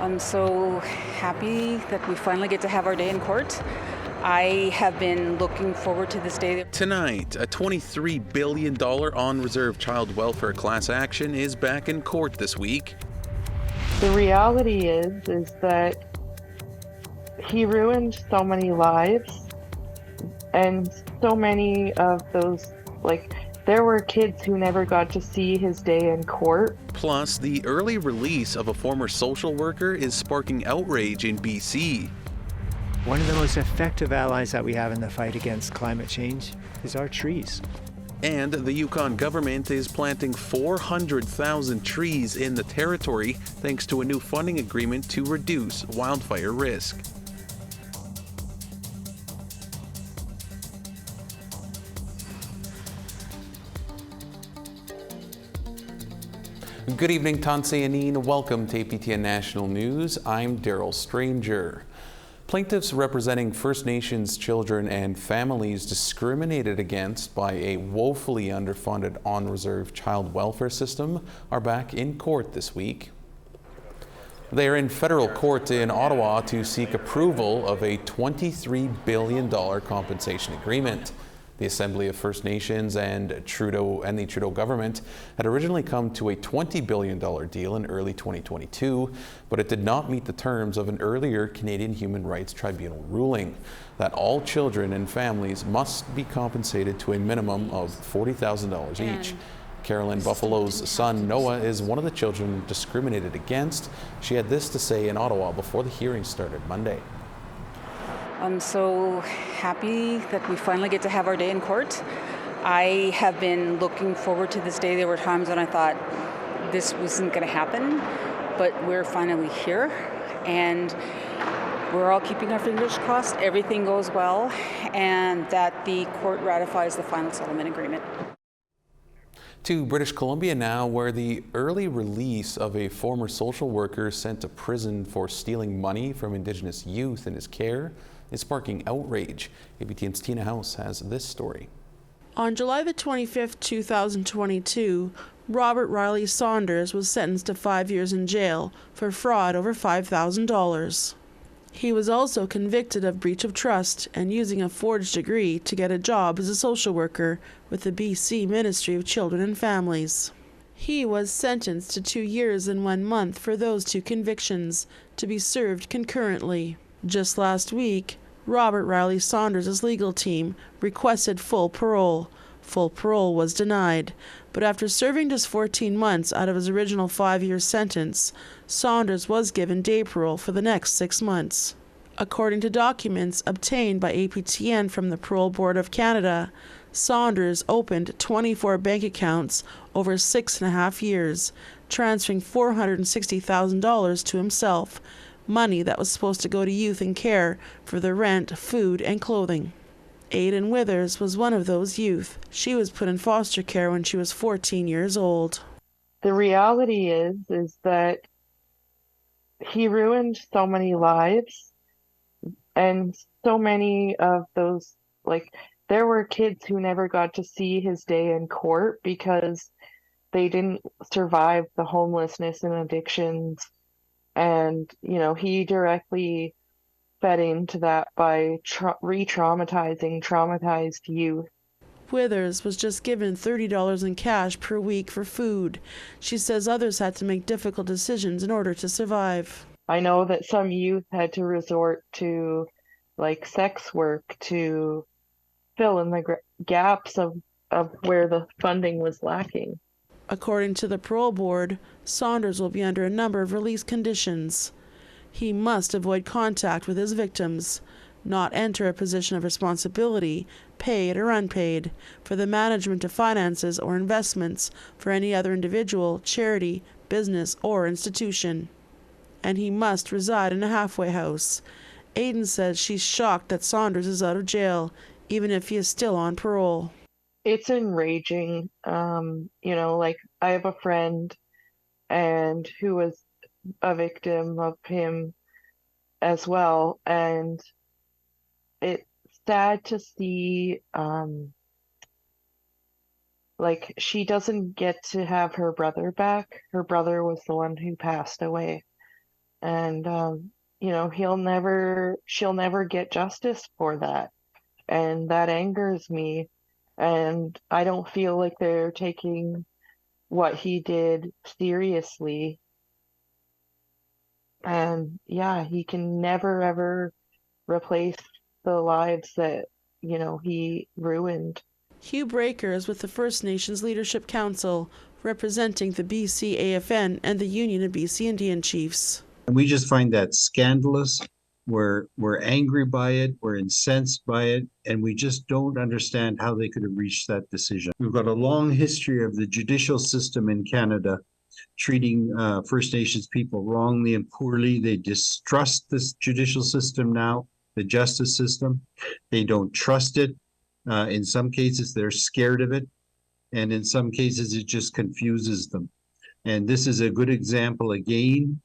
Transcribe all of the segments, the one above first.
I'm so happy that we finally get to have our day in court. I have been looking forward to this day. Tonight, a $23 billion on-reserve child welfare class action is back in court this week. The reality is that he ruined so many lives, and so many of those, there were kids who never got to see his day in court. Plus, the early release of a former social worker is sparking outrage in BC. One of the most effective allies that we have in the fight against climate change is our trees. And the Yukon government is planting 400,000 trees in the territory thanks to a new funding agreement to reduce wildfire risk. Good evening, Tansei Anin. Welcome to APTN National News. I'm Daryl Stranger. Plaintiffs representing First Nations children and families discriminated against by a woefully underfunded on-reserve child welfare system are back in court this week. They are in federal court in Ottawa to seek approval of a $23 billion compensation agreement. The Assembly of First Nations and the Trudeau government had originally come to a $20 billion deal in early 2022, but it did not meet the terms of an earlier Canadian Human Rights Tribunal ruling that all children and families must be compensated to a minimum of $40,000 each. Carolyn Buffalo's son Noah is one of the children discriminated against. She had this to say in Ottawa before the hearing started Monday. I'm so happy that we finally get to have our day in court. I have been looking forward to this day. There were times when I thought this wasn't going to happen, but we're finally here, and we're all keeping our fingers crossed everything goes well and that the court ratifies the final settlement agreement. To British Columbia now, where the early release of a former social worker sent to prison for stealing money from Indigenous youth in his care is sparking outrage. APTN's Tina House has this story. On July the 25th, 2022, Robert Riley Saunders was sentenced to 5 years in jail for fraud over $5,000. He was also convicted of breach of trust and using a forged degree to get a job as a social worker with the BC Ministry of Children and Families. He was sentenced to 2 years and 1 month for those two convictions, to be served concurrently. Just last week, Robert Riley Saunders' legal team requested full parole. Full parole was denied, but after serving just 14 months out of his original 5-year sentence, Saunders was given day parole for the next 6 months. According to documents obtained by APTN from the Parole Board of Canada, Saunders opened 24 bank accounts over 6.5 years, transferring $460,000 to himself, money that was supposed to go to youth in care for their rent, food, and clothing. Aidan Withers was one of those youth. She was put in foster care when she was 14 years old. The reality is that he ruined so many lives, and so many of those, there were kids who never got to see his day in court because they didn't survive the homelessness and addictions. And, he directly fed into that by re-traumatizing traumatized youth. Withers was just given $30 in cash per week for food. She says others had to make difficult decisions in order to survive. I know that some youth had to resort to, sex work to fill in the gaps of where the funding was lacking. According to the parole board, Saunders will be under a number of release conditions. He must avoid contact with his victims, not enter a position of responsibility, paid or unpaid, for the management of finances or investments for any other individual, charity, business, or institution. And he must reside in a halfway house. Aidan says she's shocked that Saunders is out of jail, even if he is still on parole. It's enraging. I have a friend and who was a victim of him as well, and it's sad to see she doesn't get to have her brother back. Her brother was the one who passed away, And, she'll never get justice for that. And that angers me. And I don't feel like they're taking what he did seriously. And yeah, he can never ever replace the lives that, he ruined. Hugh Breaker is with the First Nations Leadership Council, representing the BC AFN and the Union of BC Indian Chiefs. We just find that scandalous. We're angry by it, we're incensed by it, and we just don't understand how they could have reached that decision. We've got a long history of the judicial system in Canada treating First Nations people wrongly and poorly. They distrust this judicial system now, the justice system. They don't trust it. In some cases, they're scared of it. And in some cases, it just confuses them. And this is a good example again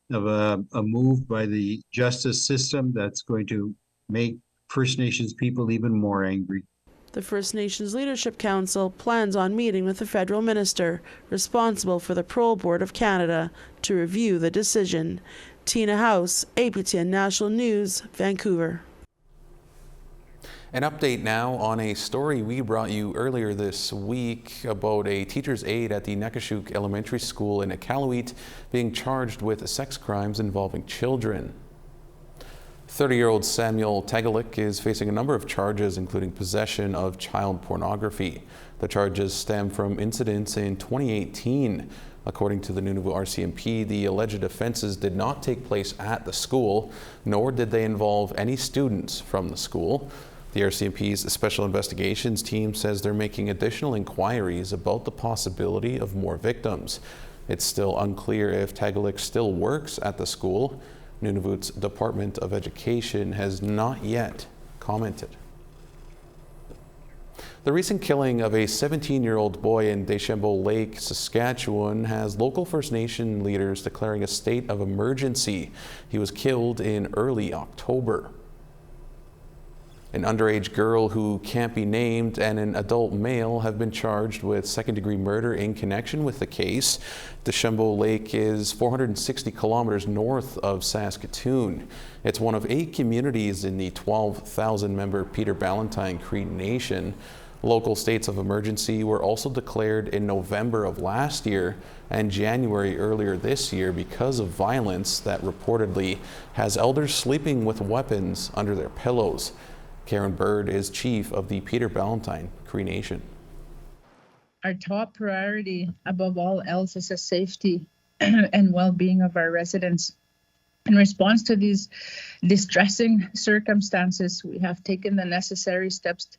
of a move by the justice system that's going to make First Nations people even more angry. The First Nations Leadership Council plans on meeting with the federal minister responsible for the Parole Board of Canada to review the decision. Tina House, APTN National News, Vancouver. An update now on a story we brought you earlier this week about a teacher's aide at the Nekashuk Elementary School in Iqaluit being charged with sex crimes involving children. 30-year-old Samuel Tagalik is facing a number of charges, including possession of child pornography. The charges stem from incidents in 2018. According to the Nunavut RCMP, the alleged offenses did not take place at the school, nor did they involve any students from the school. The RCMP's Special Investigations Team says they're making additional inquiries about the possibility of more victims. It's still unclear if Tagalik still works at the school. Nunavut's Department of Education has not yet commented. The recent killing of a 17-year-old boy in Deschambault Lake, Saskatchewan, has local First Nation leaders declaring a state of emergency. He was killed in early October. An underage girl who can't be named and an adult male have been charged with second-degree murder in connection with the case. Deschambault Lake is 460 kilometers north of Saskatoon. It's one of 8 communities in the 12,000-member Peter Ballantine Cree Nation. Local states of emergency were also declared in November of last year and January earlier this year because of violence that reportedly has elders sleeping with weapons under their pillows. Karen Bird is chief of the Peter Ballantine Cree Nation. Our top priority above all else is the safety and well-being of our residents. In response to these distressing circumstances, we have taken the necessary steps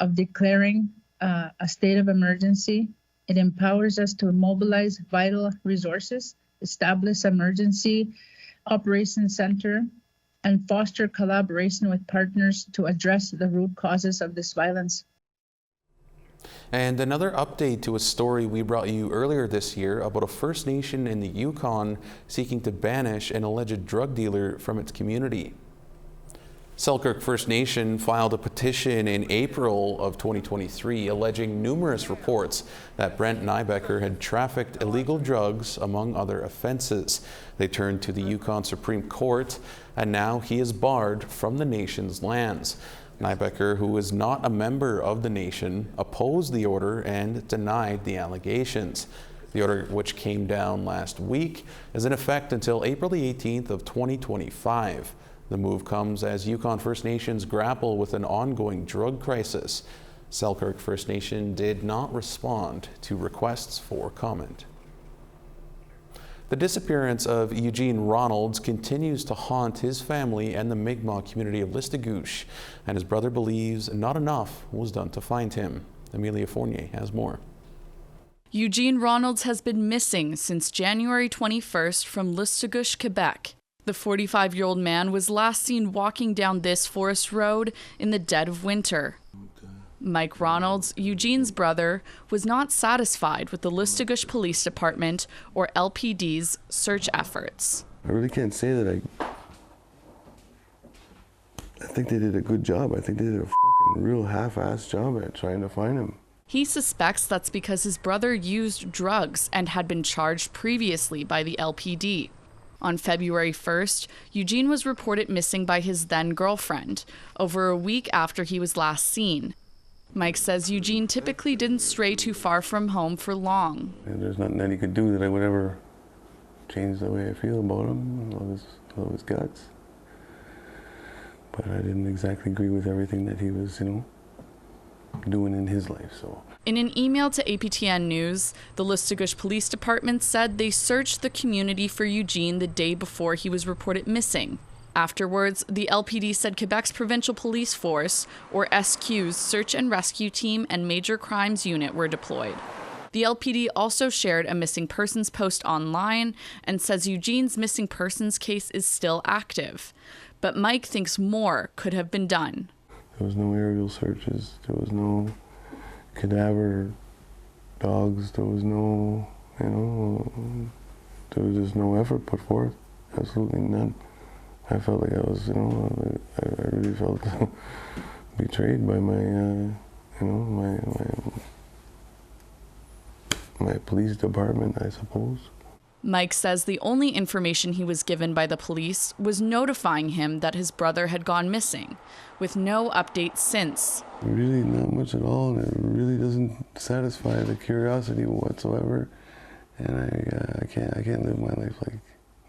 of declaring a state of emergency. It empowers us to mobilize vital resources, establish emergency operations center, and foster collaboration with partners to address the root causes of this violence. And another update to a story we brought you earlier this year about a First Nation in the Yukon seeking to banish an alleged drug dealer from its community. Selkirk First Nation filed a petition in April of 2023 alleging numerous reports that Brent Nybecker had trafficked illegal drugs among other offenses. They turned to the Yukon Supreme Court, and now he is barred from the nation's lands. Nybecker, who is not a member of the nation, opposed the order and denied the allegations. The order, which came down last week, is in effect until April the 18th of 2025. The move comes as Yukon First Nations grapple with an ongoing drug crisis. Selkirk First Nation did not respond to requests for comment. The disappearance of Eugene Ronalds continues to haunt his family and the Mi'kmaq community of Listagouche, and his brother believes not enough was done to find him. Amelia Fournier has more. Eugene Ronalds has been missing since January 21st from Listagouche, Quebec. The 45-year-old man was last seen walking down this forest road in the dead of winter. Mike Ronalds, Eugene's brother, was not satisfied with the Listagouche Police Department or LPD's search efforts. I really can't say that I think they did a good job. I think they did a fucking real half-assed job at trying to find him. He suspects that's because his brother used drugs and had been charged previously by the LPD. On February 1st, Eugene was reported missing by his then-girlfriend, over a week after he was last seen. Mike says Eugene typically didn't stray too far from home for long. And there's nothing that he could do that I would ever change the way I feel about him. I love his guts. But I didn't exactly agree with everything that he was, doing in his life, so. In an email to APTN News, the Listugush Police Department said they searched the community for Eugene the day before he was reported missing. Afterwards, the LPD said Quebec's Provincial Police Force, or SQ's Search and Rescue Team and Major Crimes Unit were deployed. The LPD also shared a missing persons post online and says Eugene's missing persons case is still active. But Mike thinks more could have been done. There was no aerial searches, there was no cadaver dogs, there was no, there was just no effort put forth, absolutely none. I felt like I was, I really felt betrayed by my, my police department, I suppose. Mike says the only information he was given by the police was notifying him that his brother had gone missing, with no updates since. Really not much at all, and it really doesn't satisfy the curiosity whatsoever. And I can't live my life like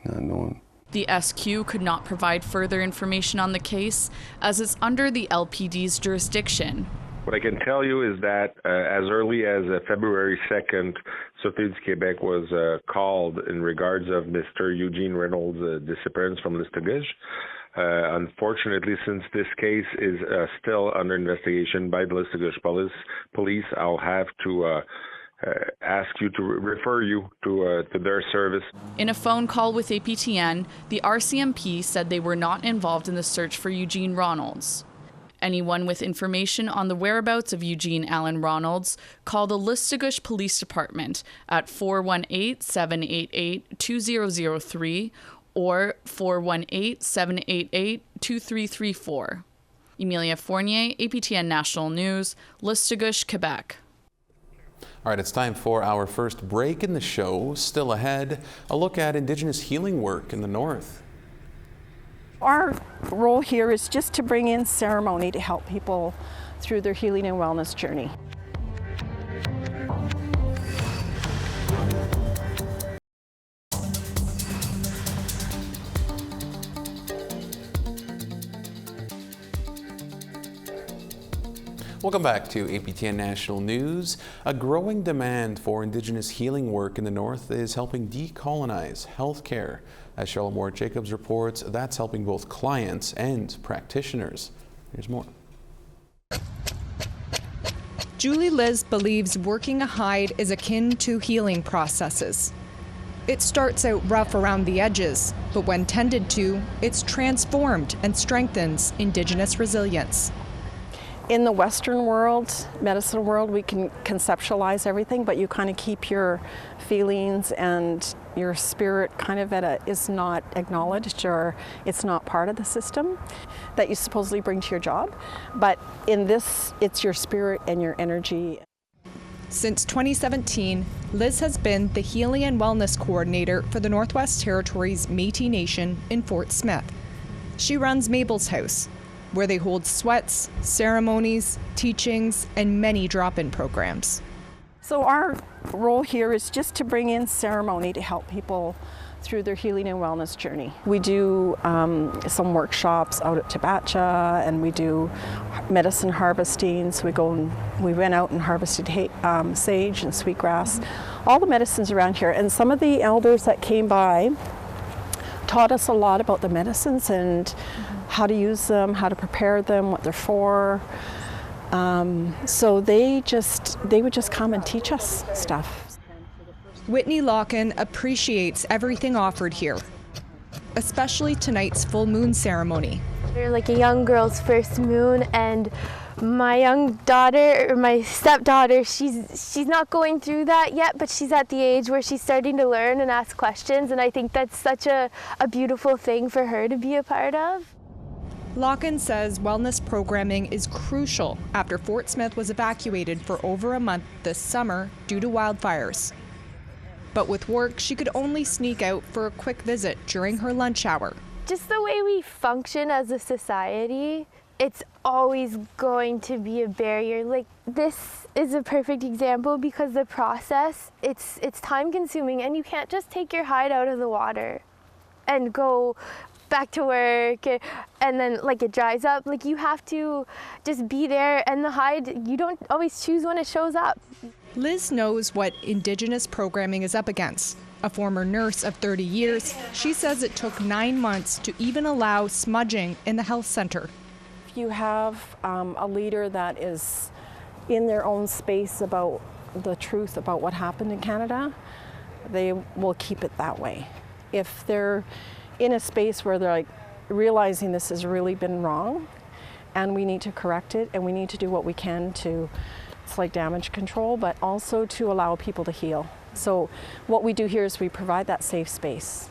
not knowing. The SQ could not provide further information on the case, as it's under the LPD's jurisdiction. What I can tell you is that as early as February 2nd, Sûreté du Québec was called in regards of Mr. Eugene Ronalds' disappearance from Listugush. Unfortunately, since this case is still under investigation by the Listugush police, I'll have to ask you to refer you to their service. In a phone call with APTN, the RCMP said they were not involved in the search for Eugene Ronalds. Anyone with information on the whereabouts of Eugene Allen Ronalds, call the Listugush Police Department at 418-788-2003 or 418-788-2334. Emilia Fournier, APTN National News, Listugush, Quebec. All right, it's time for our first break in the show. Still ahead, a look at Indigenous healing work in the North. Our role here is just to bring in ceremony to help people through their healing and wellness journey. Welcome back to APTN National News. A growing demand for Indigenous healing work in the North is helping decolonize healthcare. As Charlotte Moore-Jacobs reports, that's helping both clients and practitioners. Here's more. Julie Liz believes working a hide is akin to healing processes. It starts out rough around the edges, but when tended to, it's transformed and strengthens Indigenous resilience. In the Western world, medicine world, we can conceptualize everything, but you kind of keep your feelings and your spirit kind of is not acknowledged, or it's not part of the system that you supposedly bring to your job. But in this, it's your spirit and your energy. Since 2017, Liz has been the Healing and Wellness Coordinator for the Northwest Territories Métis Nation in Fort Smith. She runs Mabel's House, where they hold sweats, ceremonies, teachings, and many drop-in programs. So our role here is just to bring in ceremony to help people through their healing and wellness journey. We do some workshops out at Tabacha, and we do medicine harvesting. So we went out and harvested sage and sweetgrass, all the medicines around here. And some of the elders that came by taught us a lot about the medicines and how to use them, how to prepare them, what they're for. So they would just come and teach us stuff. Whitney Locken appreciates everything offered here, especially tonight's full moon ceremony. We're like a young girl's first moon, and my young daughter, or my stepdaughter, she's not going through that yet, but she's at the age where she's starting to learn and ask questions, and I think that's such a beautiful thing for her to be a part of. Locken says wellness programming is crucial after Fort Smith was evacuated for over a month this summer due to wildfires. But with work, she could only sneak out for a quick visit during her lunch hour. Just the way we function as a society, it's always going to be a barrier. Like, this is a perfect example because the process, it's time consuming, and you can't just take your hide out of the water and go back to work and then like it dries up. Like, you have to just be there, and the hide, you don't always choose when it shows up. Liz knows what Indigenous programming is up against. A former nurse of 30 years, she says it took 9 months to even allow smudging in the health center. If you have a leader that is in their own space about the truth about what happened in Canada, they will keep it that way. If they're in a space where they're like realizing this has really been wrong and we need to correct it and we need to do what we can to, it's like damage control, but also to allow people to heal. So what we do here is we provide that safe space.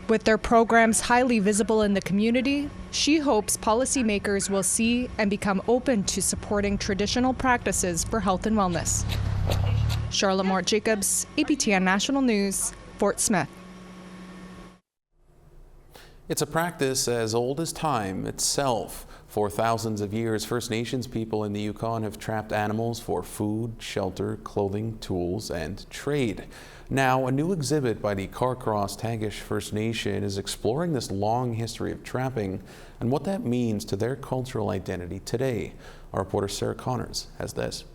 With their programs highly visible in the community, she hopes policymakers will see and become open to supporting traditional practices for health and wellness. Charlotte Mort-Jacobs, APTN National News, Fort Smith. It's a practice as old as time itself. For thousands of years, First Nations people in the Yukon have trapped animals for food, shelter, clothing, tools, and trade. Now, a new exhibit by the Carcross-Tagish First Nation is exploring this long history of trapping and what that means to their cultural identity today. Our reporter Sarah Connors has this.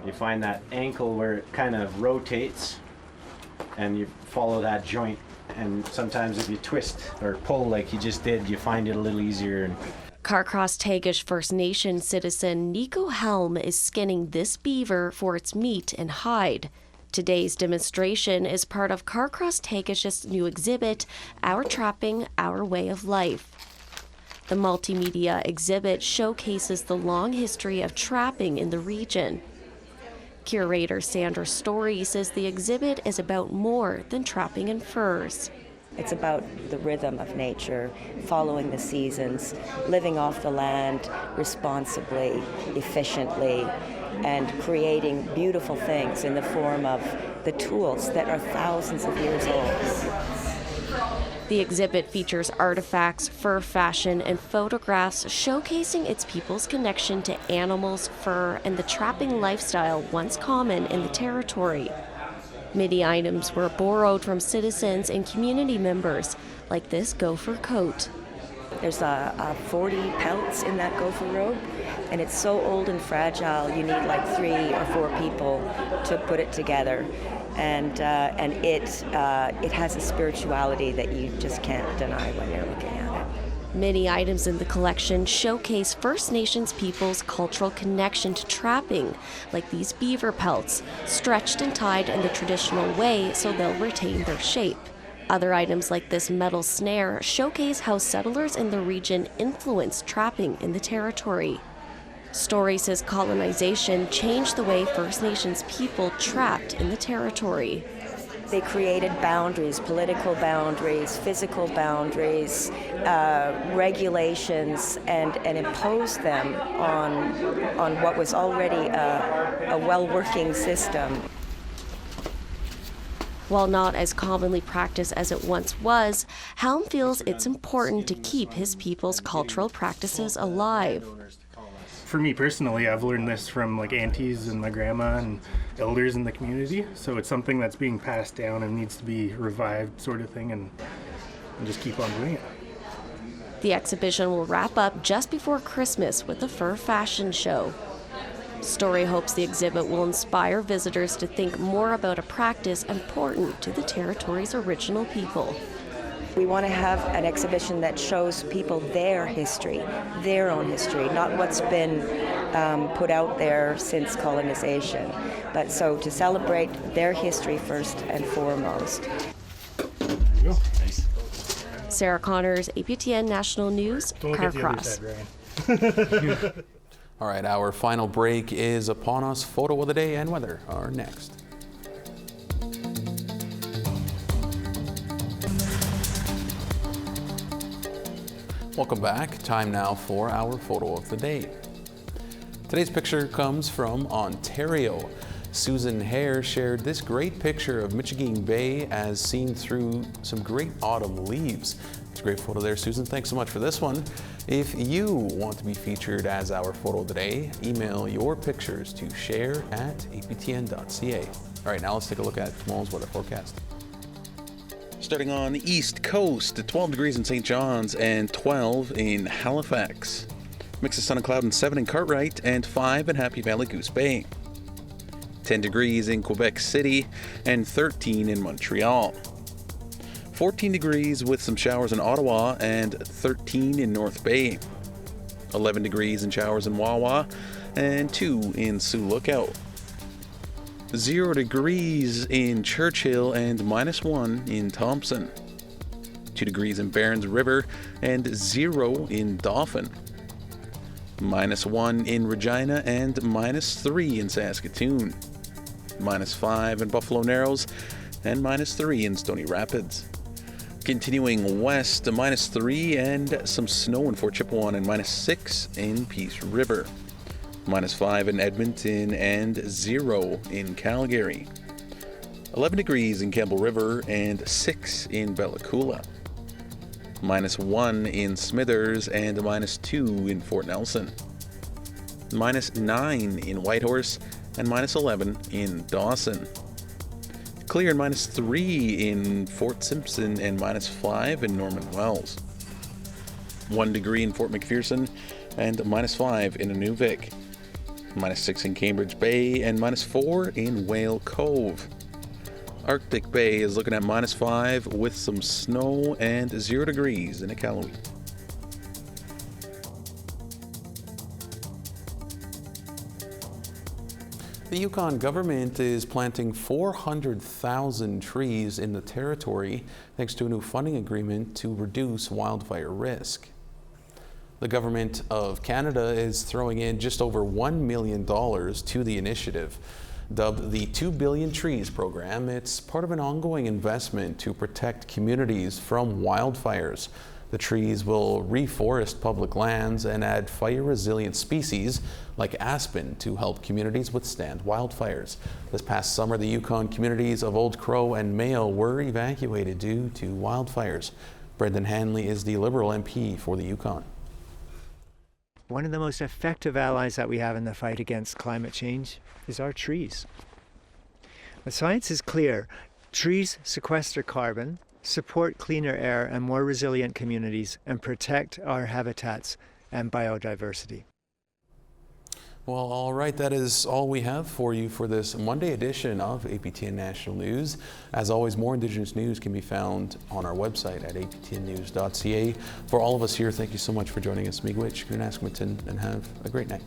You find that ankle where it kind of rotates and you follow that joint. And sometimes if you twist or pull like you just did, you find it a little easier. Carcross-Tagish First Nation citizen Nico Helm is skinning this beaver for its meat and hide. Today's demonstration is part of Carcross-Tagish's new exhibit, Our Trapping, Our Way of Life. The multimedia exhibit showcases the long history of trapping in the region. Curator Sandra Story says the exhibit is about more than trapping in furs. It's about the rhythm of nature, following the seasons, living off the land responsibly, efficiently, and creating beautiful things in the form of the tools that are thousands of years old. The exhibit features artifacts, fur fashion, and photographs showcasing its people's connection to animals, fur, and the trapping lifestyle once common in the territory. Many items were borrowed from citizens and community members, like this gopher coat. There's 40 pelts in that gopher robe, and it's so old and fragile, you need like 3 or 4 people to put it together. And it has a spirituality that you just can't deny when you're looking at it. Many items in the collection showcase First Nations people's cultural connection to trapping, like these beaver pelts, stretched and tied in the traditional way so they'll retain their shape. Other items like this metal snare showcase how settlers in the region influenced trapping in the territory. Story says colonization changed the way First Nations people trapped in the territory. They created boundaries, political boundaries, physical boundaries, regulations, and imposed them on what was already a well-working system. While not as commonly practiced as it once was, Helm feels it's important to keep his people's cultural practices alive. For me personally, I've learned this from like aunties and my grandma and elders in the community, so it's something that's being passed down and needs to be revived sort of thing, and just keep on doing it. The exhibition will wrap up just before Christmas with a fur fashion show. Story hopes the exhibit will inspire visitors to think more about a practice important to the territory's original people. We want to have an exhibition that shows people their history, their own history, not what's been put out there since colonization, but so to celebrate their history first and foremost. There you go. Nice. Sarah Connors, APTN National News, Carcross. All right, our final break is upon us. Photo of the day and weather are next. Welcome back. Time now for our photo of the day. Today's picture comes from Ontario. Susan Hare shared this great picture of Michigan Bay as seen through some great autumn leaves. It's a great photo there, Susan. Thanks so much for this one. If you want to be featured as our photo today, email your pictures to share@aptn.ca. All right, now let's take a look at tomorrow's weather forecast. Starting on the East Coast, 12 degrees in St. John's and 12 in Halifax. Mix of sun and cloud and 7 in Cartwright and 5 in Happy Valley Goose Bay. 10 degrees in Quebec City and 13 in Montreal. 14 degrees with some showers in Ottawa and 13 in North Bay. 11 degrees and showers in Wawa and 2 in Sioux Lookout. 0 degrees in Churchill and -1 in Thompson. 2 degrees in Barons River and 0 in Dauphin. -1 in Regina and -3 in Saskatoon. -5 in Buffalo Narrows and -3 in Stony Rapids. Continuing west, -3 and some snow in Fort Chipewyan and -6 in Peace River. -5 in Edmonton and 0 in Calgary. 11 degrees in Campbell River and 6 in Bella Coola. -1 in Smithers and -2 in Fort Nelson. -9 in Whitehorse and -11 in Dawson. Clear and -3 in Fort Simpson and -5 in Norman Wells. 1 degree in Fort McPherson and -5 in Inuvik. -6 in Cambridge Bay and -4 in Whale Cove. Arctic Bay is looking at -5 with some snow and 0 degrees in Iqaluit. The Yukon government is planting 400,000 trees in the territory thanks to a new funding agreement to reduce wildfire risk. The Government of Canada is throwing in just over $1 million to the initiative. Dubbed the 2 Billion Trees program, it's part of an ongoing investment to protect communities from wildfires. The trees will reforest public lands and add fire-resilient species like aspen to help communities withstand wildfires. This past summer, the Yukon communities of Old Crow and Mayo were evacuated due to wildfires. Brendan Hanley is the Liberal MP for the Yukon. One of the most effective allies that we have in the fight against climate change is our trees. The science is clear. Trees sequester carbon, support cleaner air and more resilient communities, and protect our habitats and biodiversity. Well, all right, that is all we have for you for this Monday edition of APTN National News. As always, more Indigenous news can be found on our website at aptnnews.ca. For all of us here, thank you so much for joining us. Miigwech, Kunaskmatin, and have a great night.